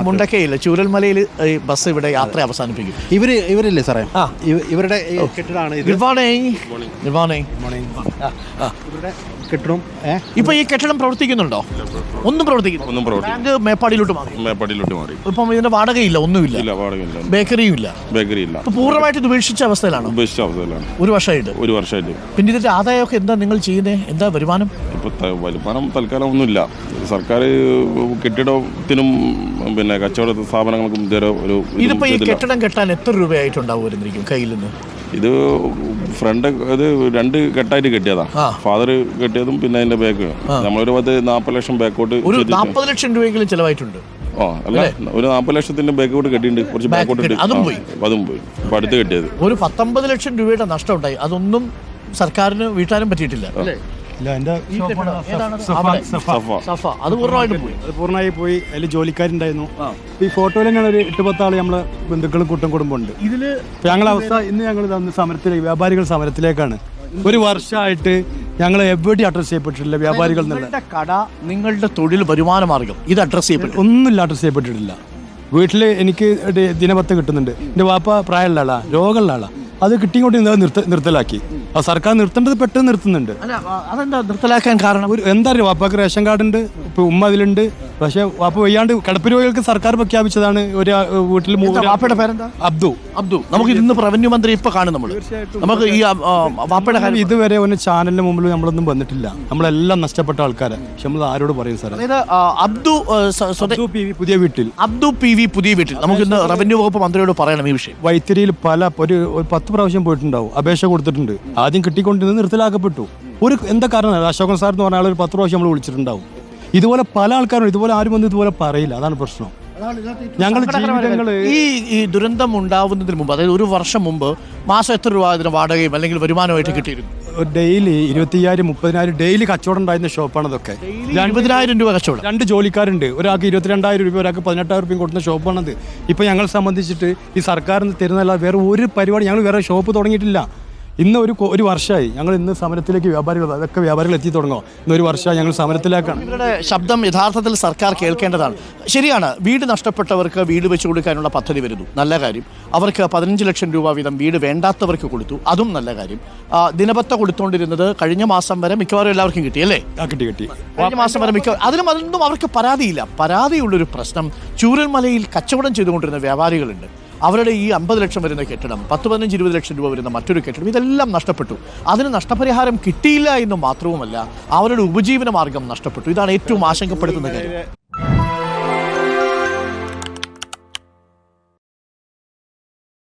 മുണ്ടക്കയില്ല ചൂരൽമലയിൽ bus ഇവിടെ യാത്ര അവസാനിപ്പിക്കും. ഇവരില്ലേ സാറേ, ഇവരുടെ കെട്ടിടമാണ്. കെട്ടിടം ഇപ്പൊ ഈ കെട്ടിടം പ്രവർത്തിക്കുന്നുണ്ടോ? ഒന്നും പ്രവർത്തിക്കുന്നു. മേപ്പാടിയിലോട്ട് മാറി. ഇപ്പം ഇതിന്റെ വാടകയില്ല, ഒന്നുമില്ല, ബേക്കറിയും ഇല്ല. പൂർണ്ണമായിട്ട് ഉപേക്ഷിച്ച അവസ്ഥയിലാണ്. ഒരു വർഷമായിട്ട്. പിന്നെ ഇതിന്റെ ആദായമൊക്കെ എന്താ നിങ്ങൾ ചെയ്യുന്നത്? എന്താ വരുമാനം? വരുമാനം തൽക്കാലം ഒന്നുമില്ല. സർക്കാർ കെട്ടിടത്തിനും പിന്നെ കച്ചവട സ്ഥാപനങ്ങൾക്കും ഇതിപ്പോ ഈ കെട്ടിടം കെട്ടാൻ എത്ര രൂപയായിട്ടുണ്ടാവുമായിരിക്കും കയ്യിൽ നിന്ന്? ഇത് ഫ്രണ്ട് ഇത് 2 കെട്ടായിട്ട് കെട്ടിയതാ. ഫാദർ കെട്ടിയതും പിന്നെ അതിന്റെ ബാക്ക് നമ്മളൊരു 40 ലക്ഷം ബാക്കോട്ട്. ഒരു 40 ലക്ഷം രൂപയെങ്കിലും ചെലവായിട്ടുണ്ട്. അല്ല, ഒരു 40 ലക്ഷത്തിന്റെ ബാക്കോട്ട് കെട്ടിയിട്ടുണ്ട്. കുറച്ച് ബാക്കോട്ട് അതും പോയി. ഇപ്പൊ അടുത്ത് കെട്ടിയത് ഒരു 19 ലക്ഷം രൂപയുടെ നഷ്ടം ഉണ്ടായി. അതൊന്നും സർക്കാരിന് വീട്ടാനും പറ്റിയിട്ടില്ല. അത് പൂർണ്ണമായി പോയി. അതിൽ ജോലിക്കാരുണ്ടായിരുന്നു. ഈ ഫോട്ടോയിൽ തന്നെയാണ് ഒരു 8-10 ആള് നമ്മളെ ബന്ധുക്കളും കൂട്ടം കുടുംബമുണ്ട്. ഇതില് ഞങ്ങളെ അവസ്ഥ ഇന്ന് ഞങ്ങൾ സമരത്തിലേക്ക്, വ്യാപാരികൾ സമരത്തിലേക്കാണ്. ഒരു വർഷമായിട്ട് ഞങ്ങൾ എവിടെ അഡ്രസ് ചെയ്യപ്പെട്ടിട്ടില്ല. വ്യാപാരികൾ കട, നിങ്ങളുടെ തൊഴിൽ വരുമാന മാർഗം ഇത് അഡ്രസ് ചെയ്യപ്പെട്ടു ഒന്നുമില്ല, അഡ്രസ് ചെയ്യപ്പെട്ടിട്ടില്ല. വീട്ടിൽ എനിക്ക് ദിനപത്ത് കിട്ടുന്നുണ്ട്. എൻ്റെ വാപ്പ പ്രായമുള്ള ആളാ, രോഗമുള്ള ആളാ. അത് കിട്ടിക്കൊണ്ട് നിർത്തലാക്കി. ആ സർക്കാർ നിർത്തേണ്ടത് പെട്ടെന്ന് നിർത്തുന്നുണ്ട്. അതെന്താ നിർത്തലാക്കാൻ കാരണം? എന്താ അറിയാം, വാപ്പാക്ക് റേഷൻ കാർഡ് ഉണ്ട്, ഇപ്പൊ ഉമ്മ അതിലുണ്ട്. പക്ഷെ വാപ്പ വയ്യാണ്ട് കിടപ്പ് രോഗികൾക്ക് സർക്കാർ പ്രഖ്യാപിച്ചതാണ്. ഒരു വീട്ടിൽ വാപ്പയുടെ പേരെന്താ? അബ്ദു. നമുക്ക് ഇന്ന് റവന്യൂ മന്ത്രി ഇപ്പൊ കാണും. നമുക്ക് ഈ വാപ്പയുടെ കാര്യം ഇതുവരെ ഒരു ചാനലിന് മുമ്പിൽ നമ്മളൊന്നും വന്നിട്ടില്ല. നമ്മളെല്ലാം നഷ്ടപ്പെട്ട ആൾക്കാരെ. പക്ഷെ നമ്മൾ ആരോട് പറയും സാർ? അബ്ദു പുതിയ വീട്ടിൽ പുതിയ വീട്ടിൽ നമുക്ക് ഇന്ന് റവന്യൂ വകുപ്പ് മന്ത്രിയോട് പറയണം ഈ വിഷയം. വൈത്തിരിയിൽ ഒരു 10 പ്രാവശ്യം പോയിട്ടുണ്ടാവും, അപേക്ഷ കൊടുത്തിട്ടുണ്ട്. ആദ്യം കിട്ടിക്കൊണ്ടിരുന്ന് നിർത്തലാക്കപ്പെട്ടു. എന്താ കാരണം? അശോകൻ സാർ എന്ന് പറഞ്ഞ ആൾ ഒരു 10 പ്രാവശ്യം നമ്മൾ വിളിച്ചിട്ടുണ്ടാവും. ഇതുപോലെ പല ആൾക്കാരും ഇതുപോലെ ആരും വന്ന് ഇതുപോലെ പറയില്ല. അതാണ് പ്രശ്നം. ഈ ദുരന്തം ഉണ്ടാവുന്നതിന് മുമ്പ്, അതായത് ഒരു വർഷം മുമ്പ് മാസം എത്ര രൂപ ഇതിന് വാടകയും അല്ലെങ്കിൽ വരുമാനമായിട്ട് കിട്ടിയിരുന്നു? ഡെയിലി 25,000-30,000 ഡെയിലി കച്ചവടം ഉണ്ടായിരുന്ന ഷോപ്പാണ് ഇതൊക്കെ. 20,000 രൂപ കച്ചവടം. 2 ജോലിക്കാരുണ്ട്. ഒരാൾക്ക് 22,000 രൂപ, ഒരാൾക്ക് 18,000 രൂപയും കൊടുക്കുന്ന ഷോപ്പാണത്. ഇപ്പൊ ഞങ്ങളെ സംബന്ധിച്ചിട്ട് ഈ സർക്കാരിന് തരുന്നതല്ല വേറെ ഒരു പരിപാടി. ഞങ്ങൾ വേറെ ഷോപ്പ് തുടങ്ങിയിട്ടില്ല. ഇന്ന് ഒരു വർഷമായി ഞങ്ങൾ ഇന്ന് സമരത്തിലേക്ക് വ്യാപാരികൾ എത്തി തുടങ്ങും. ഇന്ന് ഒരു വർഷമായി ഞങ്ങൾ സമരത്തിലേക്കാണ്. ഇവരുടെ ശബ്ദം യഥാർത്ഥത്തിൽ സർക്കാർ കേൾക്കേണ്ടതാണ്. ശരിയാണ്, വീട് നഷ്ടപ്പെട്ടവർക്ക് വീട് വെച്ച് കൊടുക്കാനുള്ള പദ്ധതി വരുന്നു, നല്ല കാര്യം. അവർക്ക് 15 ലക്ഷം രൂപ വീതം വീട് വേണ്ടാത്തവർക്ക് കൊടുത്തു, അതും നല്ല കാര്യം. ദിനപത്ത കൊടുത്തുകൊണ്ടിരുന്നത് കഴിഞ്ഞ മാസം വരെ മിക്കവാറും എല്ലാവർക്കും കിട്ടി, അല്ലേ? കിട്ടി. കഴിഞ്ഞ മാസം വരെ അതിനൊന്നും അവർക്ക് പരാതിയില്ല. പരാതിയുള്ളൊരു പ്രശ്നം ചൂരൽമലയിൽ കച്ചവടം ചെയ്തുകൊണ്ടിരുന്ന വ്യാപാരികളുണ്ട്. അവരുടെ ഈ 50 ലക്ഷം വരുന്ന കെട്ടിടം, 10-15-20 ലക്ഷം രൂപ വരുന്ന മറ്റൊരു കെട്ടിടം, ഇതെല്ലാം നഷ്ടപ്പെട്ടു. അതിന് നഷ്ടപരിഹാരം കിട്ടിയില്ല എന്ന് മാത്രവുമല്ല, അവരുടെ ഉപജീവന മാർഗം നഷ്ടപ്പെട്ടു. ഇതാണ് ഏറ്റവും ആശങ്കപ്പെടുത്തുന്ന കാര്യം.